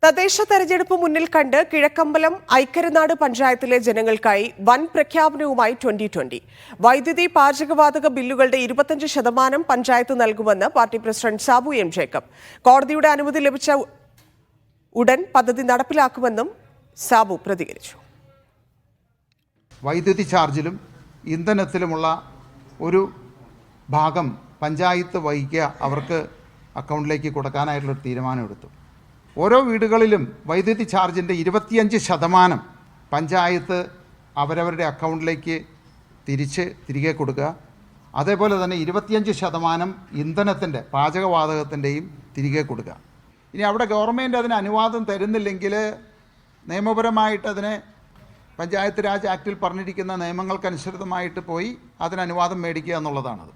തദ്ദേശ തെരഞ്ഞെടുപ്പ് മുന്നിൽ കണ്ട് കിഴക്കമ്പലം ഐക്കരനാട് പഞ്ചായത്തിലെ ജനങ്ങൾക്കായി വൻ പ്രഖ്യാപനവുമായി 2020. വൈദ്യുതി പാചകവാതക ബില്ലുകളുടെ 25% പഞ്ചായത്ത് നൽകുമെന്ന് party president Sabu M Jacob. കോടതിയുടെ അനുമതി ലഭിച്ച ഉടൻ പദ്ധതി നടപ്പിലാക്കുമെന്നും സാബു പ്രതികരിച്ചു. വൈദ്യുതി ചാർജിലും ഇന്ധനത്തിലുമുള്ള ഒരു ഭാഗം പഞ്ചായത്ത് വഹിക്കുക അവർക്ക് അക്കൗണ്ടിലേക്ക് കൊടുക്കാനായിട്ടുള്ളൊരു തീരുമാനമെടുത്തു. ഓരോ വീടുകളിലും വൈദ്യുതി ചാർജിൻ്റെ 25% പഞ്ചായത്ത് അവരവരുടെ അക്കൗണ്ടിലേക്ക് തിരികെ കൊടുക്കുക. അതേപോലെ തന്നെ 25% ഇന്ധനത്തിൻ്റെ പാചകവാതകത്തിൻ്റെയും തിരികെ കൊടുക്കുക. ഇനി അവിടെ ഗവൺമെൻറ് അതിന് അനുവാദം തരുന്നില്ലെങ്കിൽ നിയമപരമായിട്ട് അതിനെ പഞ്ചായത്ത് രാജ് ആക്ടിൽ പറഞ്ഞിരിക്കുന്ന നിയമങ്ങൾക്കനുസൃതമായിട്ട് പോയി അതിന് അനുവാദം മേടിക്കുക എന്നുള്ളതാണത്.